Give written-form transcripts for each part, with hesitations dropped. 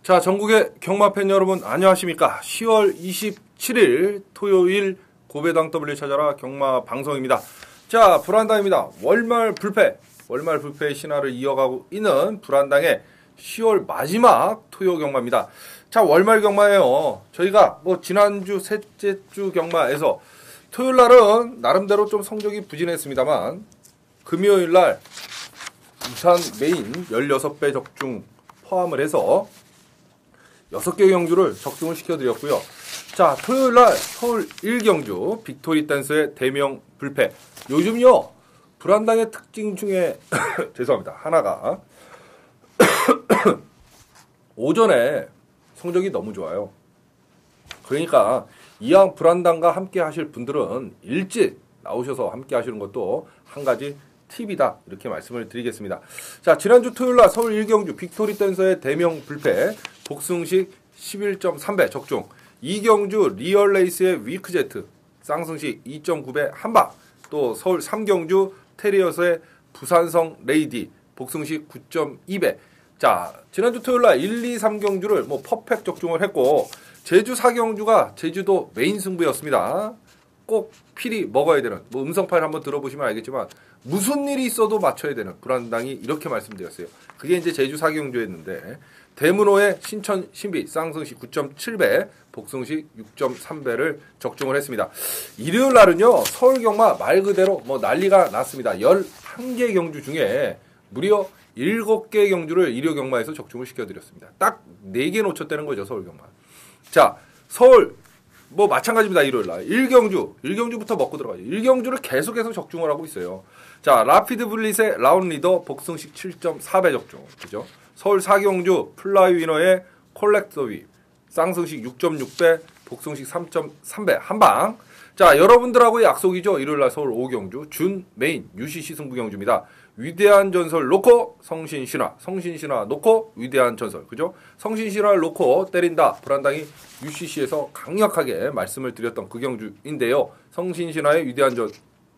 자, 전국의 경마팬 여러분 안녕하십니까? 10월 27일 토요일 고배당 W 찾아라 경마 방송입니다. 자, 불안당입니다. 월말 불패의 신화를 이어가고 있는 불안당의 10월 마지막 토요 경마입니다. 자, 월말 경마예요. 저희가 지난주 셋째 주 경마에서 토요일 날은 나름대로 좀 성적이 부진했습니다만 금요일 날 부산 메인 16배 적중 포함을 해서 6개 경주를 적중을 시켜드렸고요. 자, 토요일날 서울 1경주 빅토리 댄스의 대명 불패. 요즘요, 불안당의 특징 중에, 죄송합니다. 하나가, 오전에 성적이 너무 좋아요. 그러니까, 이왕 불안당과 함께 하실 분들은 일찍 나오셔서 함께 하시는 것도 한 가지 팁이다. 이렇게 말씀을 드리겠습니다. 자, 지난주 토요일날 서울 1경주 빅토리 댄서의 대명 불패. 복승식 11.3배 적중, 2경주 리얼레이스의 위크제트 쌍승식 2.9배 한방, 또 서울 3경주 테리어스의 부산성 레이디 복승식 9.2배. 자, 지난주 토요일날 1, 2, 3경주를 퍼펙트 적중을 했고, 제주 4경주가 제주도 메인 승부였습니다. 꼭 필히 먹어야 되는, 음성 파일 한번 들어보시면 알겠지만 무슨 일이 있어도 맞춰야 되는 불안당이 이렇게 말씀드렸어요. 그게 이제 제주 4경주였는데 대문호의 신천 신비 쌍승식 9.7배 복승식 6.3배를 적중을 했습니다. 일요일 날은요, 서울 경마 말 그대로 난리가 났습니다. 11개 경주 중에 무려 7개 경주를 일요 경마에서 적중을 시켜드렸습니다. 딱 4개 놓쳤다는 거죠, 서울 경마. 자, 서울 마찬가지입니다. 일요일날 1경주부터 먹고 들어가죠. 1경주를 계속해서 적중을 하고 있어요. 자, 라피드 블릿의 라운 리더 복승식 7.4배 적중, 그죠? 서울 4경주 플라이 위너의 콜렉터 위 쌍승식 6.6배 복승식 3.3배 한방. 자, 여러분들하고의 약속이죠. 일요일날 서울 5경주 준 메인 UCC 승부 경주입니다. 위대한 전설 놓고 성신신화 놓고 위대한 전설, 그죠? 성신신화를 놓고 때린다. 불안당이 UCC에서 강력하게 말씀을 드렸던 그 경주인데요. 성신신화의 위대한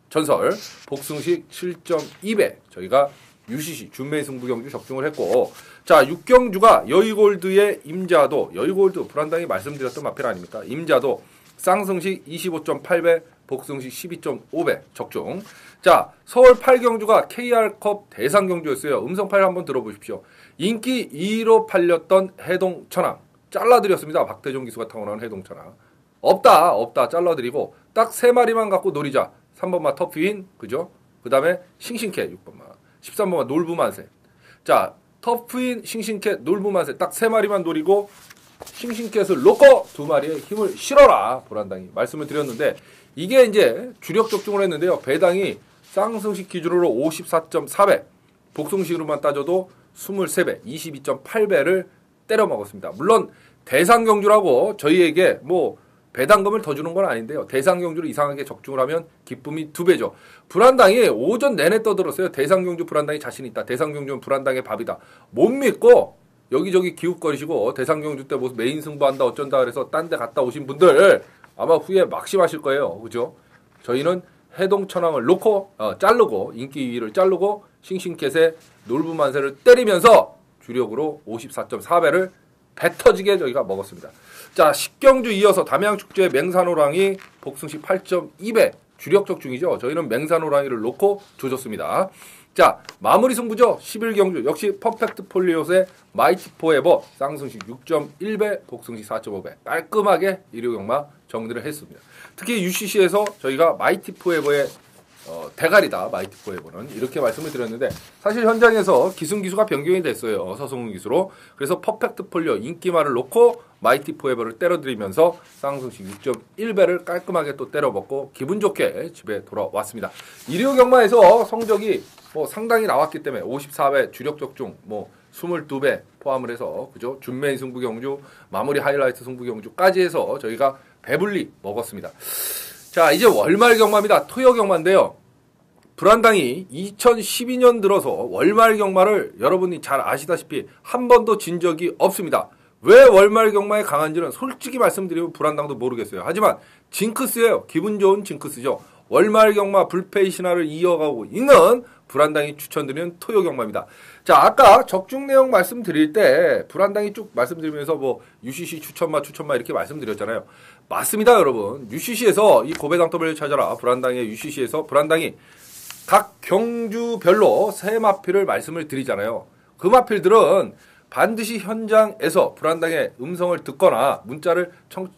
전설 복승식 7.2배 저희가 UCC 준메인 승부 경주 적중을 했고, 자, 6경주가 여의골드의 임자도, 여의골드 불안당이 말씀드렸던 마필 아닙니까? 임자도 쌍승식 25.8배 복승식 12.5배 적중. 자, 서울 8경주가 KR컵 대상경주였어요. 음성 파일 한번 들어보십시오. 인기 2위로 팔렸던 해동천왕 잘라드렸습니다. 박대종 기수가 타고난 해동천왕 없다 잘라드리고 딱 3마리만 갖고 노리자. 3번마 터프인, 그죠? 그 다음에 싱싱캣 6번마, 13번마 놀부만세. 자, 터프인 싱싱캣 놀부만세 딱 3마리만 노리고 싱싱캣을 놓고 2마리의 힘을 실어라. 불안당이 말씀을 드렸는데, 이게 이제 주력 적중을 했는데요. 배당이 쌍승식 기준으로 54.4배, 복승식으로만 따져도 23배, 22.8배를 때려 먹었습니다. 물론 대상경주라고 저희에게 배당금을 더 주는 건 아닌데요. 대상경주를 이상하게 적중을 하면 기쁨이 2배죠. 불안당이 오전 내내 떠들었어요. 대상경주 불안당이 자신 있다. 대상경주는 불안당의 밥이다. 못 믿고 여기저기 기웃거리시고 대상경주 때 무슨 메인 승부한다 어쩐다 그래서 딴 데 갔다 오신 분들 아마 후에 막심하실 거예요. 그죠? 저희는 해동천왕을 놓고 자르고 인기 2위를 자르고 싱싱캣의 놀부만세를 때리면서 주력으로 54.4배를 배 터지게 저희가 먹었습니다. 자, 10경주 이어서 담양축제의 맹산호랑이 복승식 8.2배 주력 적중이죠. 저희는 맹산호랑이를 놓고 조졌습니다. 자, 마무리 승부죠. 11경주 역시 퍼펙트 폴리옷의 마이티 포에버 쌍승식 6.1배 복승식 4.5배 깔끔하게 일요경마 정리를 했습니다. 특히 UCC에서 저희가 마이티 포에버의 대가리다. 마이티 포에버는 이렇게 말씀을 드렸는데, 사실 현장에서 기승기수가 변경이 됐어요. 서승훈 기수로. 그래서 퍼펙트 폴리오 인기말을 놓고 마이티 포에버를 때려드리면서 쌍승식 6.1배를 깔끔하게 또 때려먹고 기분 좋게 집에 돌아왔습니다. 일요 경마에서 성적이 상당히 나왔기 때문에 54배 주력 적중 22배 포함을 해서, 그죠? 준메인 승부 경주, 마무리 하이라이트 승부 경주까지 해서 저희가 배불리 먹었습니다. 자, 이제 월말 경마입니다. 토요 경마인데요. 불안당이 2012년 들어서 월말 경마를 여러분이 잘 아시다시피 한 번도 진 적이 없습니다. 왜 월말 경마에 강한지는 솔직히 말씀드리면 불안당도 모르겠어요. 하지만 징크스예요. 기분 좋은 징크스죠. 월말 경마 불패의 신화를 이어가고 있는 불안당이 추천드리는 토요 경마입니다. 자, 아까 적중 내용 말씀드릴 때 불안당이 쭉 말씀드리면서 뭐 UCC 추천마 이렇게 말씀드렸잖아요. 맞습니다, 여러분. UCC에서 이 고배당더블을 찾아라 불안당의 UCC에서 불안당이 각 경주별로 세 마필을 말씀을 드리잖아요. 그 마필들은 반드시 현장에서 불안당의 음성을 듣거나 문자를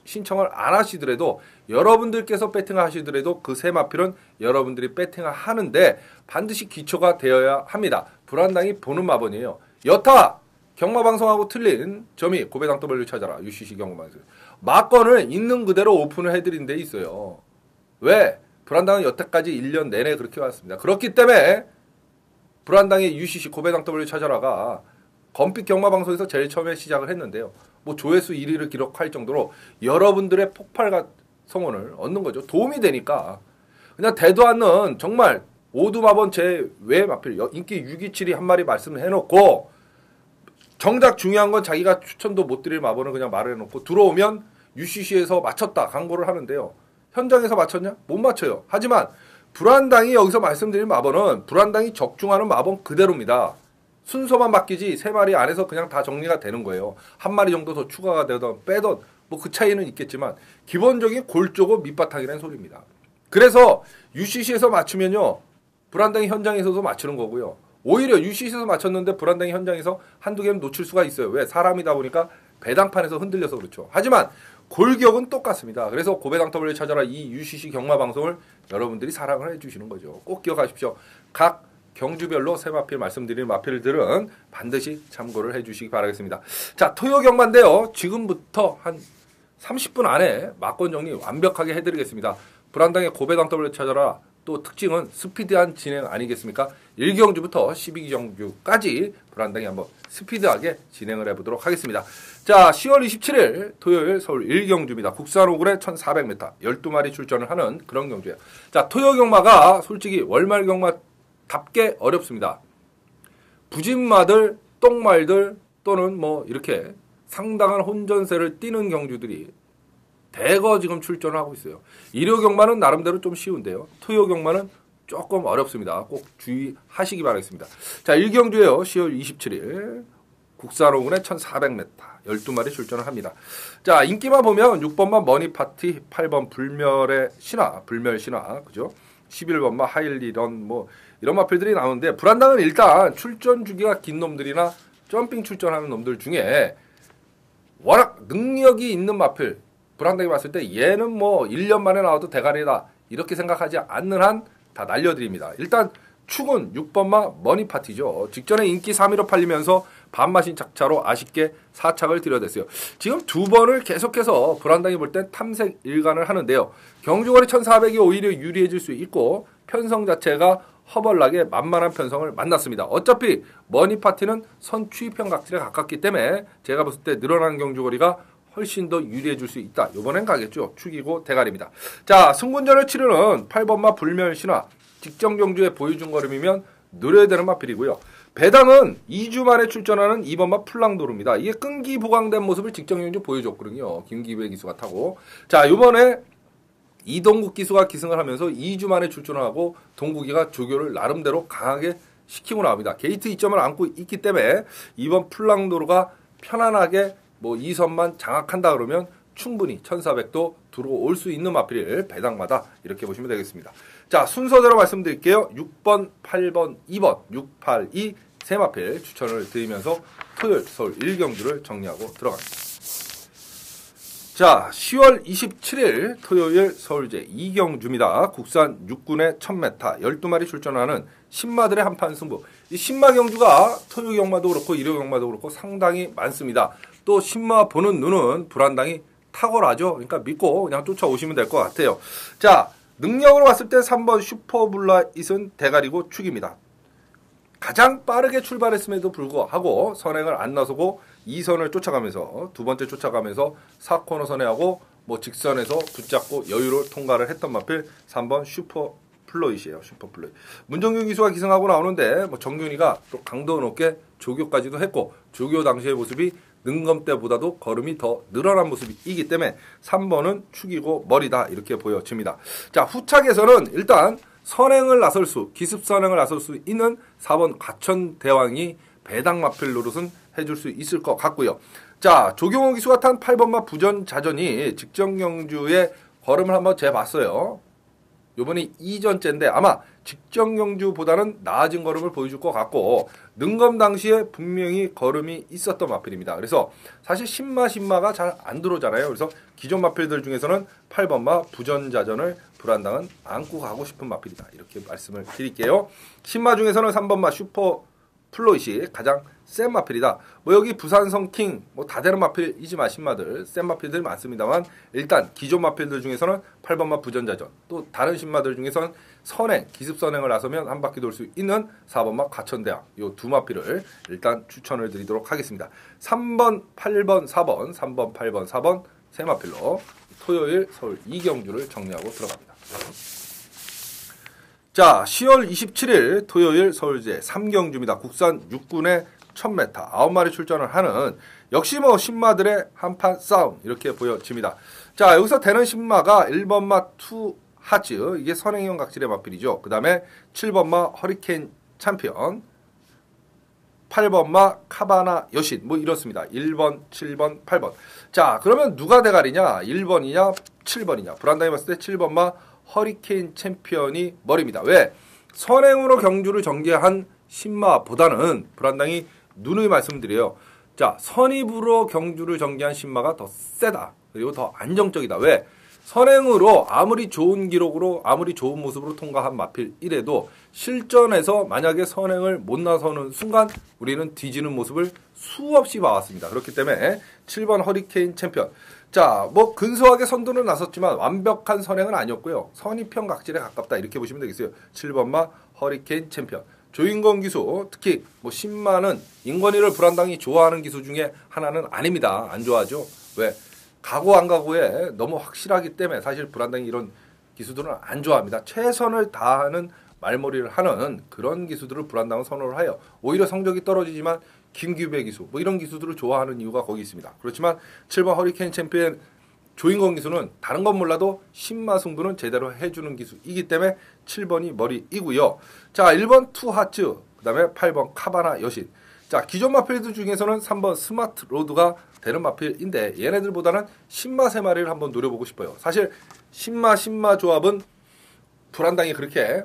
신청을 안 하시더라도 여러분들께서 배팅을 하시더라도 그 세 마필은 여러분들이 배팅을 하는데 반드시 기초가 되어야 합니다. 불안당이 보는 마번이에요. 여타 경마방송하고 틀린 점이 고배당 W를 찾아라 UCC 경마방송 마건을 있는 그대로 오픈을 해드린 데 있어요. 왜? 불안당은 여태까지 1년 내내 그렇게 왔습니다. 그렇기 때문에 불안당의 UCC 고배당 W를 찾아라가 검빛 경마방송에서 제일 처음에 시작을 했는데요. 뭐 조회수 1위를 기록할 정도로 여러분들의 폭발 성원을 얻는 거죠. 도움이 되니까. 그냥 대도 않는 정말 오두마번 제 외 마필 인기 627이 한 마리 말씀을 해놓고 정작 중요한 건 자기가 추천도 못 드릴 마번을 그냥 말을 해놓고 들어오면 UCC에서 맞췄다 광고를 하는데요. 현장에서 맞췄냐? 못 맞춰요. 하지만 불안당이 여기서 말씀드린 마번은 불안당이 적중하는 마번 그대로입니다. 순서만 바뀌지 세 마리 안에서 그냥 다 정리가 되는 거예요. 한 마리 정도 더 추가가 되던 빼던 뭐 그 차이는 있겠지만 기본적인 골조고 밑바탕이라는 소리입니다. 그래서 UCC에서 맞추면요. 불안당이 현장에서도 맞추는 거고요. 오히려 UCC에서 맞췄는데 불안당이 현장에서 한두 개는 놓칠 수가 있어요. 왜? 사람이다 보니까 배당판에서 흔들려서 그렇죠. 하지만 골격은 똑같습니다. 그래서 고배당 W를 찾아라 이 UCC 경마 방송을 여러분들이 사랑을 해주시는 거죠. 꼭 기억하십시오. 각 경주별로 세 마필 말씀드리는 마필들은 반드시 참고를 해주시기 바라겠습니다. 자, 토요 경마인데요. 지금부터 한 30분 안에 막건 정리 완벽하게 해드리겠습니다. 불안당의 고배당 W를 찾아라. 또 특징은 스피드한 진행 아니겠습니까? 1경주부터 12경주까지 불안당히 한번 스피드하게 진행을 해보도록 하겠습니다. 자, 10월 27일 토요일 서울 1경주입니다. 국산 5굴에 1400m 12마리 출전을 하는 그런 경주예요. 자, 토요 경마가 솔직히 월말 경마답게 어렵습니다. 부진마들, 똥말들 또는 뭐 이렇게 상당한 혼전세를 띠는 경주들이 대거 지금 출전을 하고 있어요. 일요 경마는 나름대로 좀 쉬운데요. 토요 경마는 조금 어렵습니다. 꼭 주의하시기 바라겠습니다. 자, 1경주에요. 10월 27일 국산 5굴에 1400m 12마리 출전을 합니다. 자, 인기만 보면 6번만 머니파티, 8번 불멸의 신화, 불멸 신화, 그죠? 11번만 하일리런 뭐 이런 마필들이 나오는데 불안당은 일단 출전 주기가 긴 놈들이나 점핑 출전하는 놈들 중에 워낙 능력이 있는 마필 불안당이 봤을 때 얘는 뭐 1년 만에 나와도 대가리다 이렇게 생각하지 않는 한 다 날려드립니다. 일단 축은 6번마 머니파티죠. 직전에 인기 3위로 팔리면서 반마신 착차로 아쉽게 4착을 들여댔어요. 지금 두 번을 계속해서 불안당이 볼 땐 탐색 일관을 하는데요. 경주거리 1400이 오히려 유리해질 수 있고 편성 자체가 허벌나게 만만한 편성을 만났습니다. 어차피 머니파티는 선 추입형 각질에 가깝기 때문에 제가 봤을 때 늘어나는 경주거리가 훨씬 더 유리해질 수 있다. 이번엔 가겠죠. 축이고 대가리입니다. 자, 승군전을 치르는 8번마 불멸신화. 직전 경주에 보여준 걸음이면 노려야 되는 마필이고요. 배당은 2주 만에 출전하는 2번마 플랑도르입니다. 이게 끈기 보강된 모습을 직전 경주 보여줬거든요. 김기배 기수가 타고. 자, 이번에 이동국 기수가 기승을 하면서 2주 만에 출전을 하고 동국이가 조교를 나름대로 강하게 시키고 나옵니다. 게이트 2점을 안고 있기 때문에 이번 플랑도르가 편안하게 뭐 2선만 장악한다 그러면 충분히 1400도 들어올 수 있는 마필을 배당마다 이렇게 보시면 되겠습니다. 자, 순서대로 말씀드릴게요. 6번, 8번, 2번, 6, 8, 2 세 마필 추천을 드리면서 토요일 서울 1경주를 정리하고 들어갑니다. 자, 10월 27일 토요일 서울제 2경주입니다. 국산 6군의 1000m 12마리 출전하는 신마들의 한판 승부. 이 신마 경주가 토요 경마도 그렇고 일요 경마도 그렇고 상당히 많습니다. 또 신마 보는 눈은 불안당이 탁월하죠. 그러니까 믿고 그냥 쫓아오시면 될 것 같아요. 자, 능력으로 봤을 때 3번 슈퍼블라잇은 대가리고 축입니다. 가장 빠르게 출발했음에도 불구하고 선행을 안 나서고 2선을 쫓아가면서 두 번째 쫓아가면서 4코너 선회하고 뭐 직선에서 붙잡고 여유로 통과를 했던 마필 3번 슈퍼플로잇이에요. 슈퍼플로잇. 문정균 기수가 기승하고 나오는데 뭐 정균이가 또 강도 높게 조교까지도 했고 조교 당시의 모습이 능검 때보다도 걸음이 더 늘어난 모습이기 때문에 3번은 축이고 머리다 이렇게 보여집니다. 자, 후착에서는 일단 기습 선행을 나설 수 있는 4번 과천대왕이 배당마필 노릇은 해줄 수 있을 것 같고요. 자, 조경호 기수가 탄 8번마 부전자전이 직전경주의 걸음을 한번 재봤어요. 요번에 2전째인데 아마 직전경주보다는 나아진 걸음을 보여줄 것 같고 능검 당시에 분명히 걸음이 있었던 마필입니다. 그래서 사실 신마가 잘 안 들어오잖아요. 그래서 기존 마필들 중에서는 8번마 부전자전을 불안당은 안고 가고 싶은 마필이다. 이렇게 말씀을 드릴게요. 신마 중에서는 3번마 슈퍼 플로잇이 가장 센 마필이다. 뭐 여기 부산성킹 뭐 다 되는 마필이지만 신마들 센 마필들 많습니다만 일단 기존 마필들 중에서는 8번마 부전자전 또 다른 신마들 중에서는 기습 선행을 나서면 한 바퀴 돌 수 있는 4번마 과천대왕 요 두 마필을 일단 추천을 드리도록 하겠습니다. 3번, 8번, 4번, 3번, 8번, 4번 세 마필로 토요일 서울 2경주를 정리하고 들어갑니다. 자, 10월 27일 토요일 서울제 3경주입니다. 국산 6군의 1000m 9마리 출전을 하는 역시 뭐 신마들의 한판 싸움 이렇게 보여집니다. 자, 여기서 되는 신마가 1번마 투 하츠 이게 선행형 각질의 마필이죠. 그 다음에 7번마 허리케인 챔피언 8번마 카바나 여신 뭐 이렇습니다. 1번, 7번, 8번. 자, 그러면 누가 대가리냐? 1번이냐? 7번이냐? 불안당이 봤을 때 7번마 허리케인 챔피언이 머리입니다. 왜? 선행으로 경주를 전개한 신마보다는 불안당이 누누이 말씀드려요. 자, 선입으로 경주를 전개한 신마가 더 세다. 그리고 더 안정적이다. 왜? 선행으로 아무리 좋은 기록으로 아무리 좋은 모습으로 통과한 마필 1에도 실전에서 만약에 선행을 못 나서는 순간 우리는 뒤지는 모습을 수없이 봐왔습니다. 그렇기 때문에 7번 허리케인 챔피언. 자, 뭐 근소하게 선두는 나섰지만 완벽한 선행은 아니었고요. 선입형 각질에 가깝다 이렇게 보시면 되겠어요. 7번마 허리케인 챔피언. 조인건 기수, 특히 뭐 신마는 인권위를 불안당이 좋아하는 기수 중에 하나는 아닙니다. 안 좋아하죠. 왜? 각오 안 각오에 너무 확실하기 때문에 사실 불안당이 이런 기수들은 안 좋아합니다. 최선을 다하는 말머리를 하는 그런 기수들을 불안당은 선호를 해요. 오히려 성적이 떨어지지만 김규배 기수 뭐 이런 기수들을 좋아하는 이유가 거기 있습니다. 그렇지만 7번 허리케인 챔피언 조인건 기수는 다른 건 몰라도 신마 승부는 제대로 해주는 기수이기 때문에 7번이 머리이고요. 자, 1번 투하츠 그 다음에 8번 카바나 여신. 자, 기존 마필들 중에서는 3번 스마트 로드가 되는 마필인데 얘네들보다는 신마 3마리를 한번 노려보고 싶어요. 사실 신마 조합은 불안당이 그렇게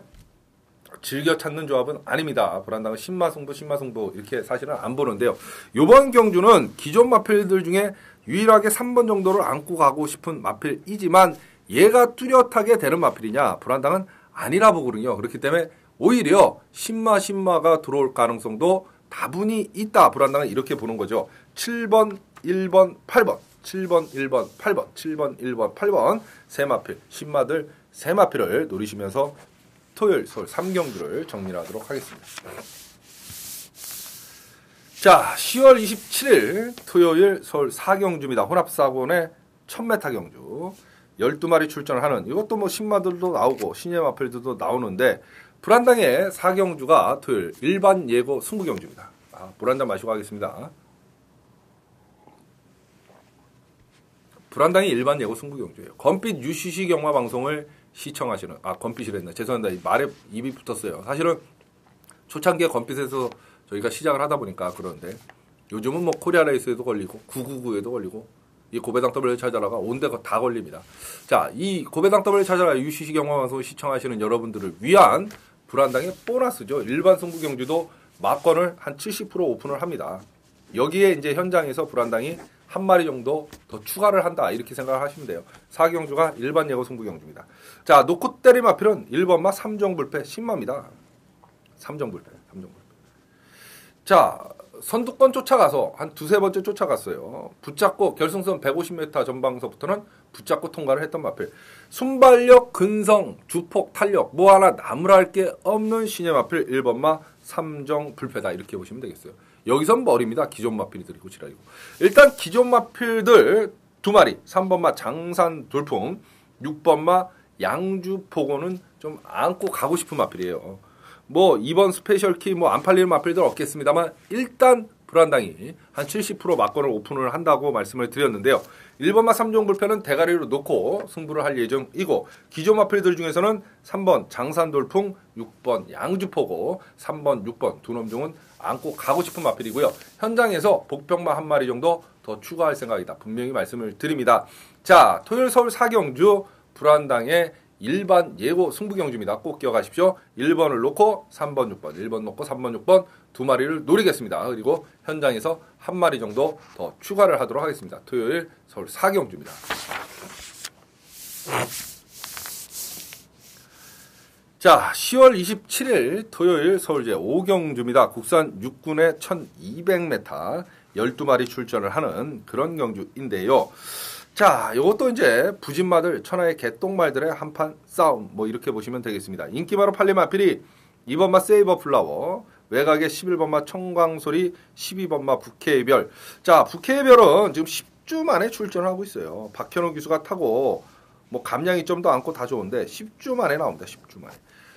즐겨 찾는 조합은 아닙니다. 불안당은 신마 승부 이렇게 사실은 안 보는데요. 이번 경주는 기존 마필들 중에 유일하게 3번 정도를 안고 가고 싶은 마필이지만 얘가 뚜렷하게 되는 마필이냐? 불안당은 아니라 보거든요. 그렇기 때문에 오히려 신마가 들어올 가능성도 다분히 있다. 불안당은 이렇게 보는 거죠. 7번, 1번, 8번. 7번, 1번, 8번. 7번, 1번, 8번. 세 마필, 신마들 세 마필을 노리시면서 토요일 서울 3경주를 정리하도록 하겠습니다. 자, 10월 27일 토요일 서울 4경주입니다. 혼합사곤의 1000m 경주. 12마리 출전을 하는 이것도 뭐 신마들도 나오고 신예 마필들도 나오는데 불안당의 4경주가 토요일 일반 예고 승부경주입니다. 물 한 잔 마시고 하겠습니다. 불안당이 일반 예고 승부경주예요. 건빛 UCC 경마 방송을 시청하시는 건빛이랬네. 죄송합니다. 말에 입이 붙었어요. 사실은 초창기에 건빛에서 저희가 시작을 하다 보니까 그러는데 요즘은 뭐 코리아 레이스에도 걸리고 999에도 걸리고 이 고배당 W 찾아라가 온데 다 걸립니다. 자, 이 고배당 W 찾아라 UCC 경마 방송을 시청하시는 여러분들을 위한 불안당의 보너스죠. 일반 승부 경주도 막건을 한 70% 오픈을 합니다. 여기에 이제 현장에서 불안당이 한 마리 정도 더 추가를 한다 이렇게 생각을 하시면 돼요. 4경주가 일반 예고 승부 경주입니다. 자, 놓고 때림 앞필은 1번마 3정 불패 10마입니다. 3정 불패. 자, 선두권 쫓아가서 한 두세 번째 쫓아갔어요. 붙잡고 결승선 150m 전방서부터는 붙잡고 통과를 했던 마필. 순발력, 근성, 주폭, 탄력 뭐 하나 나무랄 게 없는 신예 마필 1번마 3정 불패다 이렇게 보시면 되겠어요. 여기선 머리입니다. 기존 마필들이고 지랄이고. 일단 기존 마필들 두 마리 3번마 장산 돌풍 6번마 양주포고는 좀 안고 가고 싶은 마필이에요. 뭐 이번 스페셜키 뭐 안 팔리는 마필들 없겠습니다만 일단 불안당이 한 70% 막건을 오픈을 한다고 말씀을 드렸는데요. 1번마 3종 불펜은 대가리로 놓고 승부를 할 예정이고 기존 마필들 중에서는 3번 장산돌풍, 6번 양주포고 3번, 6번 두 놈중은 안고 가고 싶은 마필이고요. 현장에서 복병마 한 마리 정도 더 추가할 생각이다. 분명히 말씀을 드립니다. 자, 토요일 서울 4경주 불안당의 일반 예고 승부 경주입니다. 꼭 기억하십시오. 1번을 놓고 3번, 6번, 1번 놓고 3번, 6번 두 마리를 노리겠습니다. 그리고 현장에서 한 마리 정도 더 추가를 하도록 하겠습니다. 토요일 서울 4경주입니다. 자, 10월 27일 토요일 서울제 5경주입니다. 국산 6군의 1200m 12마리 출전을 하는 그런 경주인데요. 자, 이것도 이제 부진마들 천하의 개똥말들의 한판 싸움 뭐 이렇게 보시면 되겠습니다. 인기마로 팔린 마필이 2번마 세이버 플라워, 외곽의 11번마 청광소리, 12번마 북해이별. 자, 북해이별은 지금 10주 만에 출전을 하고 있어요. 박현호 기수가 타고 뭐 감량이 좀 더 안고 다 좋은데 10주 만에 나옵니다. 10주 만에.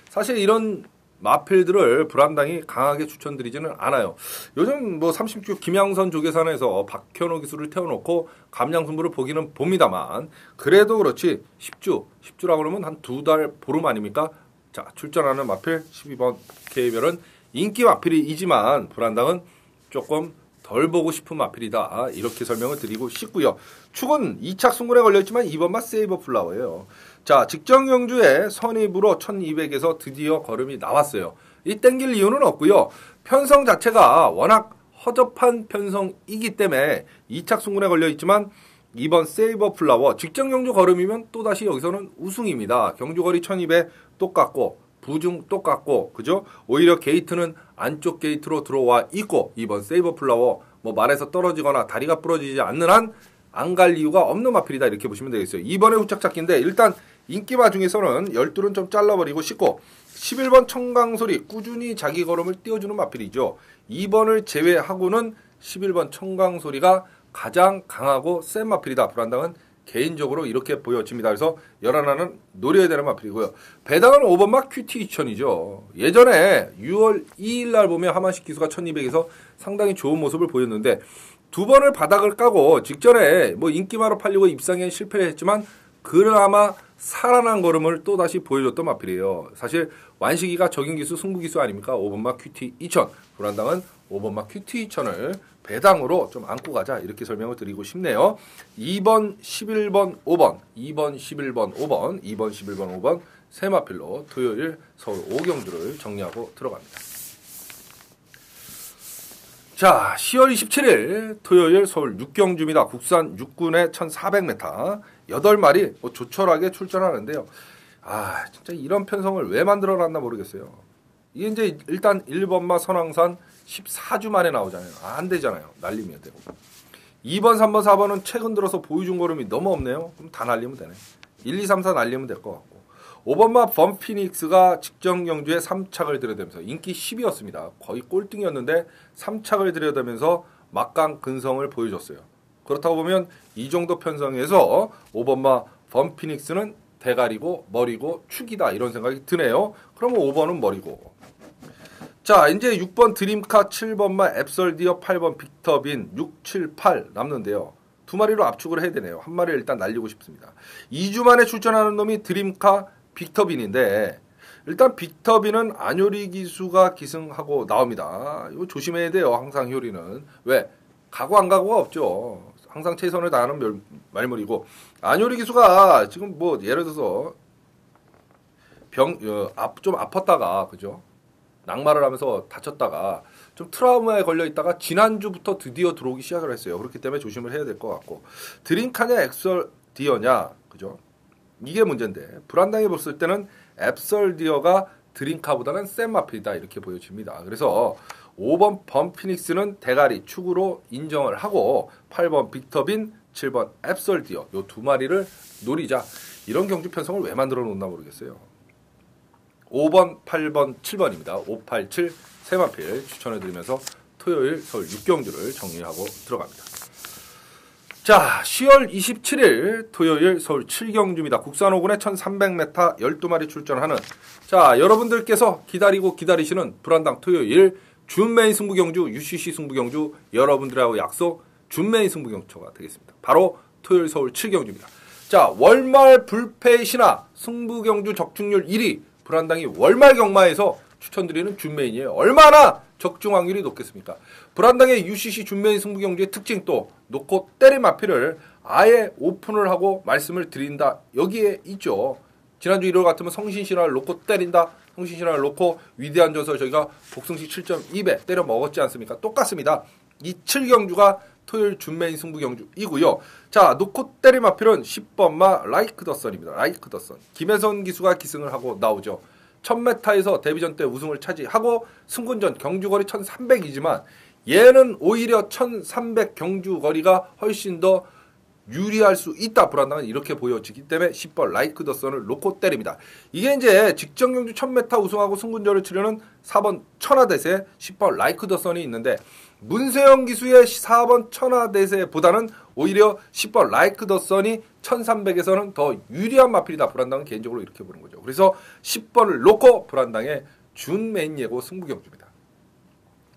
사실 이런 마필들을 불안당이 강하게 추천드리지는 않아요. 요즘 뭐 30주 김양선 조계산에서 박현호 기수를 태워놓고 감량 승부를 보기는 봅니다만 그래도 그렇지 10주라고 그러면 한 2달 보름 아닙니까? 자, 출전하는 마필 12번 K별은 인기 마필이지만 불안당은 조금 덜 보고 싶은 마필이다. 이렇게 설명을 드리고 싶고요. 축은 2착 승군에 걸려있지만 2번마 세이버 플라워예요. 자, 직전 경주에 선입으로 1200에서 드디어 걸음이 나왔어요. 이 땡길 이유는 없고요. 편성 자체가 워낙 허접한 편성이기 때문에 2착 승군에 걸려있지만 2번 세이버 플라워 직전 경주 걸음이면 또다시 여기서는 우승입니다. 경주 거리 1200 똑같고 부중 똑같고 그죠? 오히려 게이트는 안쪽 게이트로 들어와 있고 2번 세이버 플라워 뭐 말에서 떨어지거나 다리가 부러지지 않는 한 안 갈 이유가 없는 마필이다 이렇게 보시면 되겠어요. 2번의 후착 찾기인데 일단 인기마 중에서는 12는 좀 잘라버리고 싶고 11번 청강소리 꾸준히 자기 걸음을 띄워주는 마필이죠. 2번을 제외하고는 11번 청강소리가 가장 강하고 센 마필이다. 불안당은 개인적으로 이렇게 보여집니다. 그래서 열하나는 노려야 되는 마필이고요. 배당은 5번마 큐티 2000이죠. 예전에 6월 2일 날 보면 하만식 기수가 1200에서 상당히 좋은 모습을 보였는데 두 번을 바닥을 까고 직전에 뭐 인기마로 팔리고 입상에 실패를 했지만 그나마 살아난 걸음을 또다시 보여줬던 마필이에요. 사실 완식이가 적용기수 승부기수 아닙니까? 5번마 큐티 2000. 불안당은 5번마 큐티 2000을 배당으로 좀 안고 가자 이렇게 설명을 드리고 싶네요. 2번, 11번, 5번, 2번, 11번, 5번, 2번, 11번, 5번 세 마필로 토요일 서울 5경주를 정리하고 들어갑니다. 자, 10월 27일 토요일 서울 6경주입니다. 국산 6군의 1400m 8마리 뭐 조촐하게 출전하는데요. 아, 진짜 이런 편성을 왜 만들어놨나 모르겠어요. 이게 이제 일단 1번마 선왕산 14주 만에 나오잖아요. 안 되잖아요. 날리면 되고. 2번, 3번, 4번은 최근 들어서 보여준 걸음이 너무 없네요. 그럼 다 날리면 되네. 1, 2, 3, 4 날리면 될 것 같고. 5번마 범피닉스가 직전 경주에 3착을 들여대면서 인기 10이었습니다. 거의 꼴등이었는데 3착을 들여대면서 막강 근성을 보여줬어요. 그렇다고 보면 이 정도 편성에서 5번마 범피닉스는 대가리고 머리고 축이다 이런 생각이 드네요. 그러면 5번은 머리고. 자, 이제 6번 드림카, 7번마 앱설디어, 8번 빅터빈, 6, 7, 8 남는데요. 두 마리로 압축을 해야 되네요. 한 마리를 일단 날리고 싶습니다. 2주 만에 출전하는 놈이 드림카, 빅터빈인데 일단 빅터빈은 안효리 기수가 기승하고 나옵니다. 이거 조심해야 돼요. 항상 효리는. 왜? 가고 안 가고가 없죠. 항상 최선을 다하는 말물이고 안효리 기수가 지금 뭐 예를 들어서 좀 아팠다가 그죠? 낙마를 하면서 다쳤다가 좀 트라우마에 걸려 있다가 지난주부터 드디어 들어오기 시작을 했어요. 그렇기 때문에 조심을 해야 될 것 같고 드림카냐 앱설디어냐 그죠? 이게 문제인데 불안당해 봤을 때는 앱설디어가 드림카보다는 센 마필이다 이렇게 보여집니다. 그래서 5번 범피닉스는 대가리 축으로 인정을 하고 8번 빅터빈, 7번 앱설디어 요 두 마리를 노리자. 이런 경주 편성을 왜 만들어 놓나 모르겠어요. 5번, 8번, 7번입니다. 5, 8, 7 세 마필 추천해드리면서 토요일 서울 6경주를 정리하고 들어갑니다. 자, 10월 27일 토요일 서울 7경주입니다. 국산 5군의 1300m 12마리 출전하는 자, 여러분들께서 기다리시는 불안당 토요일 준메인 승부경주, UCC 승부경주 여러분들하고 약속 준메인 승부경주가 되겠습니다. 바로 토요일 서울 7경주입니다. 자, 월말 불패의 신화 승부경주 적중률 1위 불안당이 월말 경마에서 추천드리는 준메인이에요. 얼마나 적중 확률이 높겠습니까? 불안당의 UCC 준메인 승부경주의 특징 또 놓고 때릴 마피를 아예 오픈을 하고 말씀을 드린다. 여기에 있죠. 지난주 일요일 같으면 성신신화를 놓고 때린다. 성신신화를 놓고 위대한 전설 저희가 복승식 7.2배 때려 먹었지 않습니까? 똑같습니다. 이 7경주가 토요일 준메인 승부경주이고요. 자, 놓고 때릴 마필은 10번마 라이크 더 선입니다. 라이크 더 선. 김혜선 기수가 기승을 하고 나오죠. 1000m에서 데뷔전 때 우승을 차지하고 승군전 경주거리 1300이지만 얘는 오히려 1300 경주거리가 훨씬 더 유리할 수 있다. 불안당은 이렇게 보여지기 때문에 10번 라이크 더 선을 놓고 때립니다. 이게 이제 직전 경주 1000m 우승하고 승군전을 치르는 4번 천하대세 10번 라이크 더 선이 있는데 문세영 기수의 4번 천하대세보다는 오히려 10번 라이크 더 선이 1300에서는 더 유리한 마필이다. 불안당은 개인적으로 이렇게 보는 거죠. 그래서 10번을 놓고 불안당의 준 메인 예고 승부경주입니다.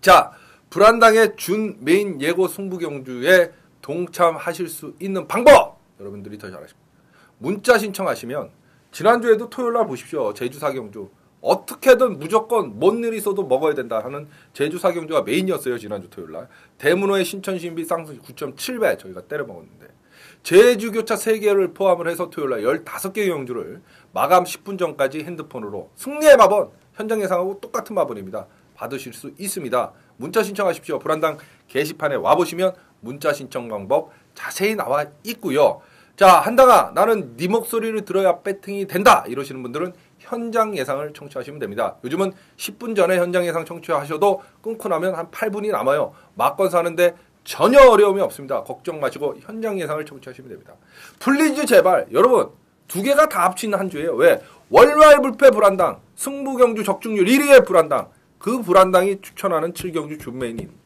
자, 불안당의 준 메인 예고 승부경주에 동참하실 수 있는 방법! 여러분들이 더 잘 아십니다. 문자 신청하시면 지난주에도 토요일날 보십시오. 제주 사경주. 어떻게든 무조건 뭔 일이 있어도 먹어야 된다 하는 제주 사경주가 메인이었어요. 지난주 토요일날. 대문호의 신천신비 쌍수 9.7배 저희가 때려 먹었는데 제주교차 3개를 포함을 해서 토요일날 15개 경주를 마감 10분 전까지 핸드폰으로 승리의 마번 현장 예상하고 똑같은 마번입니다. 받으실 수 있습니다. 문자 신청하십시오. 불안당 게시판에 와보시면 문자 신청 방법 자세히 나와 있고요. 자, 한당아 나는 네 목소리를 들어야 배팅이 된다 이러시는 분들은 현장 예상을 청취하시면 됩니다. 요즘은 10분 전에 현장 예상 청취하셔도 끊고 나면 한 8분이 남아요. 막건 사는데 전혀 어려움이 없습니다. 걱정 마시고 현장 예상을 청취하시면 됩니다. 플리즈 제발 여러분 2개가 다 합친 한 주예요. 왜? 월말 불패 불안당 승부경주 적중률 1위의 불안당 그 불안당이 추천하는 7경주 준메인입니다.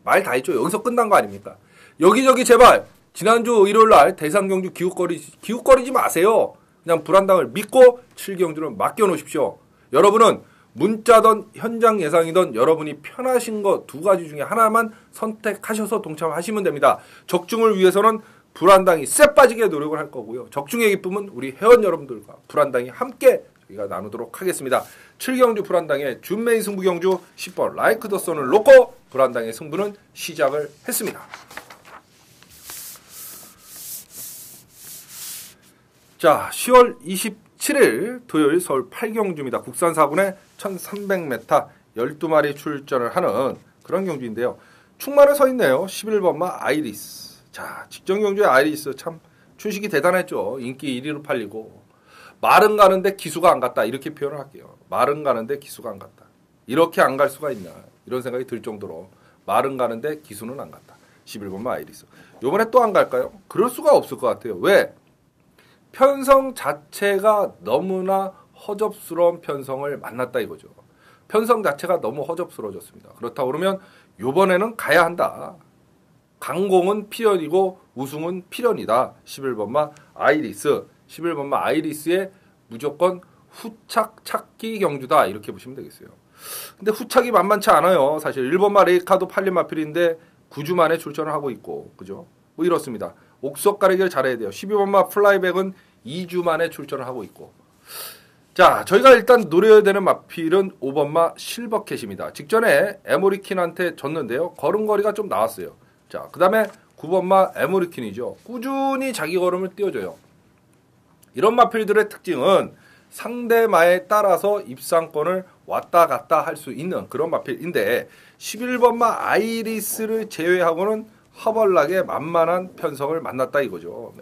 말 다 했죠. 여기서 끝난 거 아닙니까? 여기저기 제발 지난주 일요일날 대상경주 기웃거리지 마세요. 그냥 불안당을 믿고 7경주를 맡겨놓으십시오. 여러분은 문자든 현장 예상이든 여러분이 편하신 거 2가지 중에 하나만 선택하셔서 동참하시면 됩니다. 적중을 위해서는 불안당이 쎄 빠지게 노력을 할 거고요. 적중의 기쁨은 우리 회원 여러분들과 불안당이 함께 저희가 나누도록 하겠습니다. 7경주 불안당의 준메인 승부경주 10번 라이크 더 선을 놓고 불안당의 승부는 시작을 했습니다. 자, 10월 27일 토요일 서울 8경주입니다. 국산 4군에 1300m 12마리 출전을 하는 그런 경주인데요. 충만에 서 있네요. 11번마 아이리스. 자, 직전 경주의 아이리스 참 춘식이 대단했죠. 인기 1위로 팔리고 말은 가는데 기수가 안 갔다 이렇게 표현을 할게요. 말은 가는데 기수가 안 갔다. 이렇게 안 갈 수가 있나 이런 생각이 들 정도로 말은 가는데 기수는 안 갔다. 11번마 아이리스. 요번에 또 안 갈까요? 그럴 수가 없을 것 같아요. 왜? 편성 자체가 너무나 허접스러운 편성을 만났다 이거죠. 편성 자체가 너무 허접스러워졌습니다. 그렇다고 그러면 요번에는 가야 한다. 강공은 필연이고 우승은 필연이다. 11번마 아이리스. 11번마 아이리스의 무조건 후착 찾기 경주다. 이렇게 보시면 되겠어요. 근데 후착이 만만치 않아요. 사실 1번마 레이카도 팔린 마필인데 9주 만에 출전을 하고 있고 그죠? 뭐 이렇습니다. 옥석 가리기를 잘해야 돼요. 12번마 플라이백은 2주 만에 출전을 하고 있고. 자, 저희가 일단 노려야 되는 마필은 5번마 실버캣입니다. 직전에 에모리킨한테 졌는데요. 걸음거리가 좀 나왔어요. 자, 그 다음에 9번마 에모리킨이죠. 꾸준히 자기 걸음을 띄워줘요. 이런 마필들의 특징은 상대마에 따라서 입상권을 왔다 갔다 할 수 있는 그런 마필인데 11번마 아이리스를 제외하고는 허벌나게 만만한 편성을 만났다 이거죠.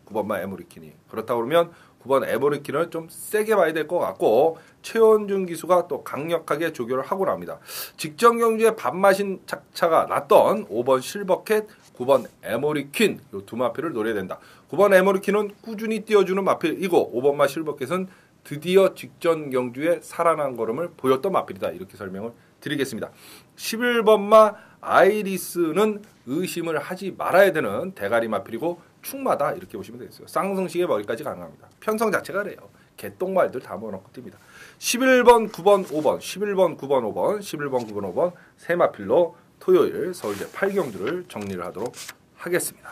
9번마 에모리킨이. 그렇다고 그러면 9번 에모리킨을 좀 세게 봐야 될 것 같고 최원준 기수가 또 강력하게 조교를 하고 납니다. 직전 경주에 밥맛인 착차가 났던 5번 실버캣, 9번 에모리킨 이 두 마필을 노려야 된다. 9번 에모리킨은 꾸준히 띄워주는 마필이고 5번마 실버캣은 드디어 직전 경주에 살아난 걸음을 보였던 마필이다. 이렇게 설명을 드리겠습니다. 11번마 아이리스는 의심을 하지 말아야 되는 대가리 마필이고 충마다 이렇게 보시면 되겠어요. 쌍성식의 머리까지 가능합니다. 편성 자체가 그래요. 개똥말들 다 모아놓고 뜁니다. 11번, 9번, 5번, 11번, 9번, 5번, 11번, 9번, 5번 세 마필로 토요일 서울제 8경주를 정리를 하도록 하겠습니다.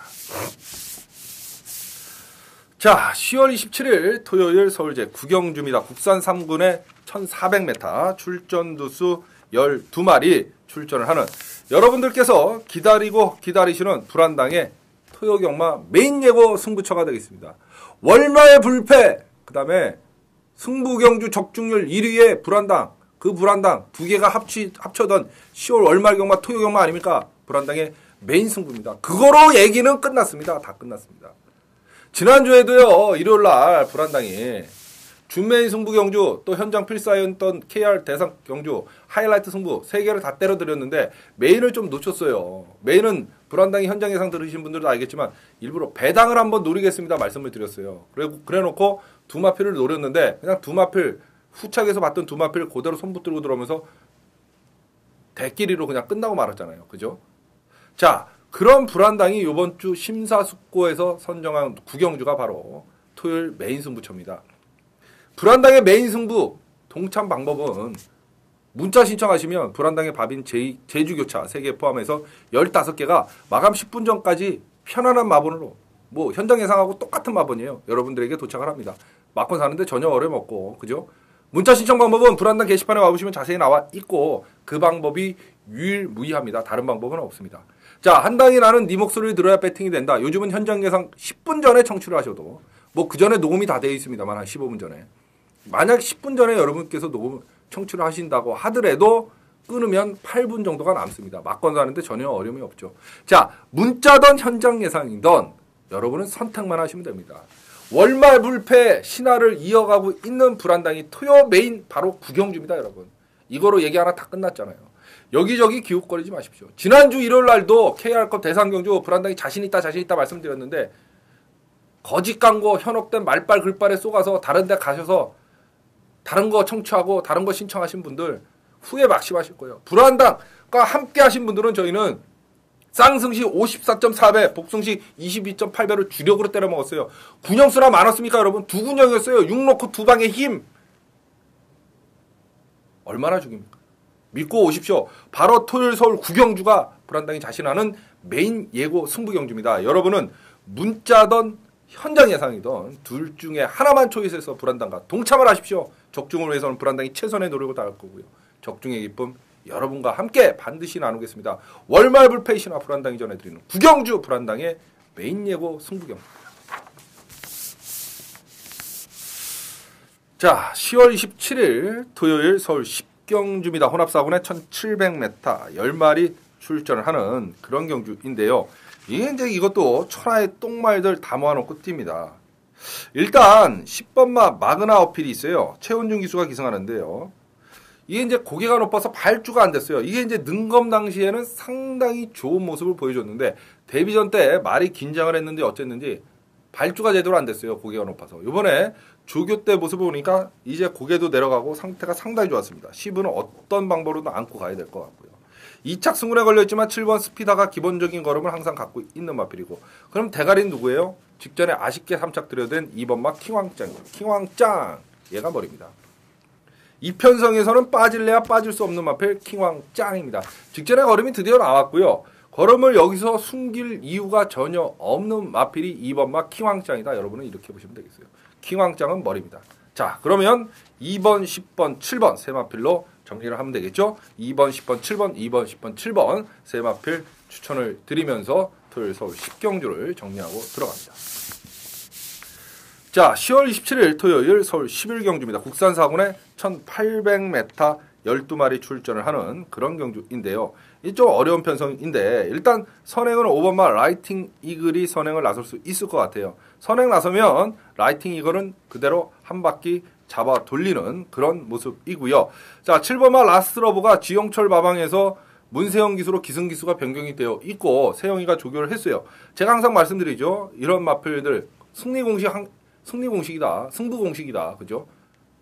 자, 10월 27일 토요일 서울제 9경주입니다. 국산 3군의 1400m 출전 두수 12마리 출전을 하는 여러분들께서 기다리고 기다리시는 불안당의 토요경마 메인 예고 승부처가 되겠습니다. 월말 불패, 그 다음에 승부경주 적중률 1위의 불안당, 그 불안당 두 개가 합쳐던 10월 월말 경마 토요 경마 아닙니까? 불안당의 메인 승부입니다. 그거로 얘기는 끝났습니다. 다 끝났습니다. 지난주에도요, 일요일날 불안당이 준메인 승부 경주, 또 현장 필사였던 KR 대상 경주, 하이라이트 승부 3개를 다 때려드렸는데 메인을 좀 놓쳤어요. 메인은 불안당이 현장 예상 들으신 분들도 알겠지만 일부러 배당을 한번 노리겠습니다 말씀을 드렸어요. 그래놓고 두 마필을 노렸는데 그냥 두 마필, 후착에서 봤던 두 마필 그대로 손 붙들고 들어오면서 대끼리로 그냥 끝나고 말았잖아요. 그죠? 자, 그런 불안당이 이번 주 심사숙고에서 선정한 9경주가 바로 토요일 메인 승부처입니다. 불안당의 메인 승부 동참 방법은 문자 신청하시면 불안당의 밥인 제주교차 3개 포함해서 15개가 마감 10분 전까지 편안한 마번으로 뭐 현장 예상하고 똑같은 마번이에요. 여러분들에게 도착을 합니다. 막건 사는데 전혀 어려움 없고, 그죠? 문자 신청 방법은 불안당 게시판에 와보시면 자세히 나와 있고 그 방법이 유일무이합니다. 다른 방법은 없습니다. 자, 한 당이 나는 네 목소리를 들어야 배팅이 된다. 요즘은 현장 예상 10분 전에 청취를 하셔도 뭐 그 전에 녹음이 다 되어 있습니다만 한 15분 전에. 만약 10분 전에 여러분께서 녹음 청취를 하신다고 하더라도 끊으면 8분 정도가 남습니다. 막건 사는데 전혀 어려움이 없죠. 자, 문자든 현장 예상이든 여러분은 선택만 하시면 됩니다. 월말 불패 신화를 이어가고 있는 불안당이 토요 메인 바로 9경주입니다, 여러분. 이거로 얘기 하나 다 끝났잖아요. 여기저기 기웃거리지 마십시오. 지난주 일요일 날도 KR컵 대상경주 불안당이 자신있다 말씀드렸는데 거짓 광고 현혹된 말빨 글빨에 쏘가서 다른 데 가셔서 다른 거 청취하고 다른 거 신청하신 분들 후회 막심하실 거예요. 불안당과 함께 하신 분들은 저희는 쌍승시 54.4배, 복승시 22.8배를 주력으로 때려 먹었어요. 군형수나 많았습니까, 여러분? 2군형이었어요. 6 놓고 2방의 힘. 얼마나 죽입니까? 믿고 오십시오. 바로 토요일 서울 9경주가 불안당이 자신하는 메인 예고 승부경주입니다. 여러분은 문자든 현장 예상이든 둘 중에 하나만 초이스해서 불안당과 동참을 하십시오. 적중을 위해서는 불안당이 최선의 노력을 다할 거고요. 적중의 기쁨 여러분과 함께 반드시 나누겠습니다. 월말 불패 신화 불안당이 전해드리는 9경주 불안당의 메인 예고 승부경주입니다. 자, 10월 27일 토요일 서울 10경주입니다. 혼합사군에 1700m 10마리 출전을 하는 그런 경주인데요. 이것도 천하의 똥말들 다 모아놓고 뜁니다. 일단 10번마 마그나 어필이 있어요. 최원중 기수가 기승하는데요. 이게 이제 고개가 높아서 발주가 안 됐어요. 이게 이제 능검 당시에는 상당히 좋은 모습을 보여줬는데 데뷔전 때 말이 긴장을 했는지 어쨌는지 발주가 제대로 안 됐어요. 고개가 높아서. 이번에 조교 때 모습을 보니까 이제 고개도 내려가고 상태가 상당히 좋았습니다. 10은 어떤 방법으로도 안고 가야 될 것 같고요. 2착 승군에 걸려있지만 7번 스피다가 기본적인 걸음을 항상 갖고 있는 마필이고, 그럼 대가리는 누구예요? 직전에 아쉽게 3착 들여댄 2번마 킹왕짱입니다. 킹왕짱! 얘가 머리입니다. 이편성에서는 빠질래야 빠질 수 없는 마필 킹왕짱입니다. 직전에 걸음이 드디어 나왔고요. 걸음을 여기서 숨길 이유가 전혀 없는 마필이 2번마 킹왕짱이다. 여러분은 이렇게 보시면 되겠어요. 킹왕짱은 머리입니다. 자, 그러면 2번, 10번, 7번 세 마필로 정리를 하면 되겠죠. 2번, 10번, 7번, 2번, 10번, 7번 세 마필 추천을 드리면서 토요일 서울 10경주를 정리하고 들어갑니다. 자, 10월 27일 토요일 서울 11경주입니다. 국산 4군에 1800m 12마리 출전을 하는 그런 경주인데요. 이 좀 어려운 편성인데 일단 선행은 5번마 라이팅 이글이 선행을 나설 수 있을 것 같아요. 선행 나서면 라이팅 이글은 그대로 한 바퀴 잡아 돌리는 그런 모습이고요. 자, 7번마 라스트러브가 지영철 마방에서 문세영 기수로 기승 기수가 변경이 되어 있고 세영이가 조교를 했어요. 제가 항상 말씀드리죠. 이런 마필들 승리 공식이다. 승부 공식이다. 그죠?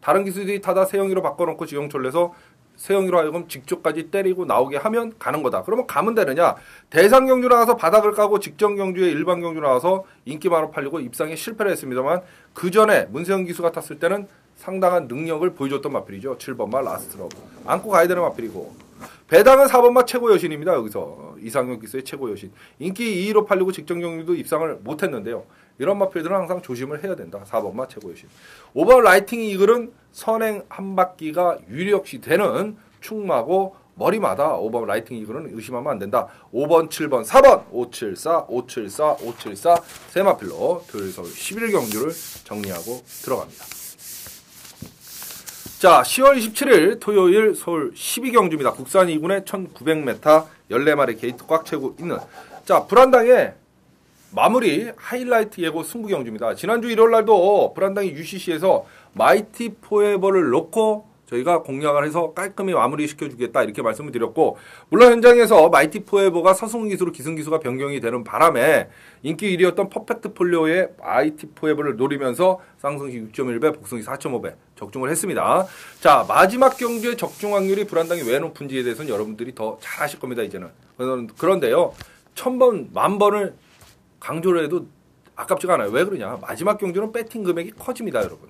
다른 기수들이 타다 세영이로 바꿔놓고 지영철 내서 세영이로 하여금 직조까지 때리고 나오게 하면 가는 거다. 그러면 가면 되느냐? 대상 경주 나가서 바닥을 까고 직전 경주에 일반 경주 나와서 인기만으로 팔리고 입상에 실패를 했습니다만 그 전에 문세영 기수가 탔을 때는 상당한 능력을 보여줬던 마필이죠. 7번마 라스트러브. 안고 가야 되는 마필이고. 배당은 4번마 최고 여신입니다. 여기서 이상형 기수의 최고 여신. 인기 2위로 팔리고 직전 경주도 입상을 못했는데요. 이런 마필들은 항상 조심을 해야 된다. 4번마 최고 여신. 5번 라이팅 이글은 선행 한 바퀴가 유력시 되는 충마고 머리마다 5번 라이팅 이글은 의심하면 안 된다. 5번, 7번, 4번 574, 574, 574 세 마필로 토요일 서울 11일 경주를 정리하고 들어갑니다. 자, 10월 27일 토요일 서울 12경주입니다. 국산 2군에 1900m 14마리 게이트 꽉 채우고 있는 자 불안당의 마무리 하이라이트 예고 승부경주입니다. 지난주 일요일날도 불안당이 UCC에서 마이티 포에버를 놓고 저희가 공략을 해서 깔끔히 마무리 시켜주겠다 이렇게 말씀을 드렸고 물론 현장에서 마이티 포에버가 서승기수로 기승기수가 변경이 되는 바람에 인기 1위였던 퍼펙트 폴리오의 마이티 포에버를 노리면서 쌍승시 6.1배 복승시 4.5배 적중을 했습니다. 자 마지막 경주의 적중 확률이 불안당이 왜 높은지에 대해서는 여러분들이 더 잘 아실 겁니다. 이제는. 그런데요 1000번 10,000번을 강조를 해도 아깝지가 않아요. 왜 그러냐 마지막 경주는 배팅 금액이 커집니다. 여러분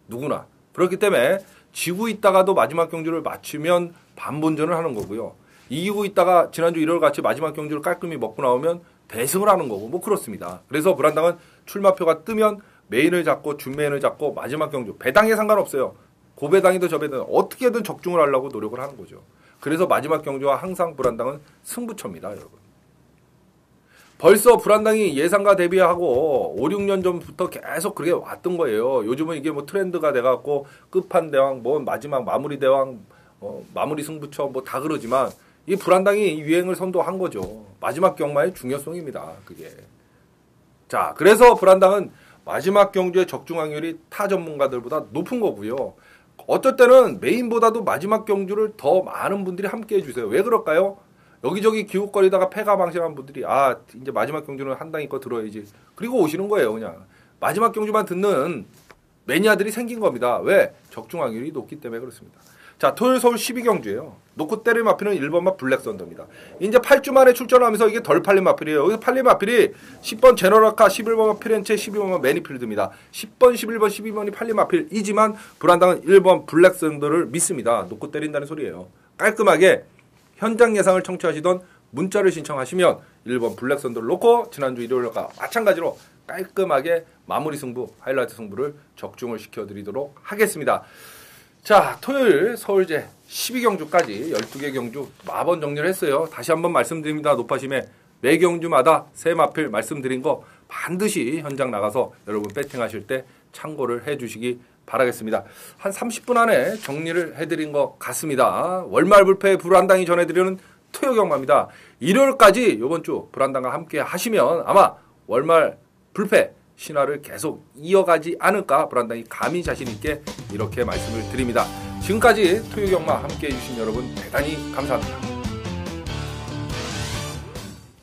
누구나 그렇기 때문에 지고 있다가도 마지막 경주를 맞추면 반본전을 하는 거고요. 이기고 있다가 지난주 일요일 같이 마지막 경주를 깔끔히 먹고 나오면 대승을 하는 거고 뭐 그렇습니다. 그래서 불안당은 출마표가 뜨면 메인을 잡고 준메인을 잡고 마지막 경주 배당에 상관없어요. 고배당이든 저배당이든 어떻게든 적중을 하려고 노력을 하는 거죠. 그래서 마지막 경주와 항상 불안당은 승부처입니다. 여러분. 벌써 불안당이 예상과 대비하고 5, 6년 전부터 계속 그렇게 왔던 거예요. 요즘은 이게 뭐 트렌드가 돼갖고 끝판대왕, 뭐 마지막 마무리 대왕, 마무리 승부처 뭐 다 그러지만 이 불안당이 유행을 선도한 거죠. 마지막 경마의 중요성입니다. 그게. 자, 그래서 불안당은 마지막 경주의 적중 확률이 타 전문가들보다 높은 거고요. 어떨 때는 메인보다도 마지막 경주를 더 많은 분들이 함께 해주세요. 왜 그럴까요? 여기저기 기웃거리다가 패가 방심한 분들이 아 이제 마지막 경주는 한 당이 거 들어야지 그리고 오시는 거예요. 그냥 마지막 경주만 듣는 매니아들이 생긴 겁니다. 왜? 적중 확률이 높기 때문에 그렇습니다. 자 토요일 서울 12경주예요. 놓고 때릴 마필은 1번마 블랙썬더입니다. 이제 8주 만에 출전하면서 이게 덜 팔린 마필이에요. 여기서 팔린 마필이 10번 제너럴카, 11번마 피렌체, 12번마 매니필드입니다. 10번, 11번, 12번이 팔린 마필이지만 불안당은 1번 블랙썬더를 믿습니다. 놓고 때린다는 소리예요. 깔끔하게 현장 예상을 청취하시던 문자를 신청하시면 1번 블랙썬더를 놓고 지난주 일요일과 마찬가지로 깔끔하게 마무리 승부, 하이라이트 승부를 적중을 시켜드리도록 하겠습니다. 자, 토요일 서울제 12경주까지 12개 경주 마번 정리를 했어요. 다시 한번 말씀드립니다. 높아심에 매 경주마다 새 마필 말씀드린 거 반드시 현장 나가서 여러분 배팅하실 때 참고를 해주시기 바라겠습니다. 한 30분 안에 정리를 해드린 것 같습니다. 월말 불패 불안당이 전해드리는 토요 경마입니다. 일요일까지 이번 주 불안당과 함께 하시면 아마 월말 불패 신화를 계속 이어가지 않을까 불안당이 감히 자신 있게 이렇게 말씀을 드립니다. 지금까지 토요 경마 함께 해주신 여러분 대단히 감사합니다.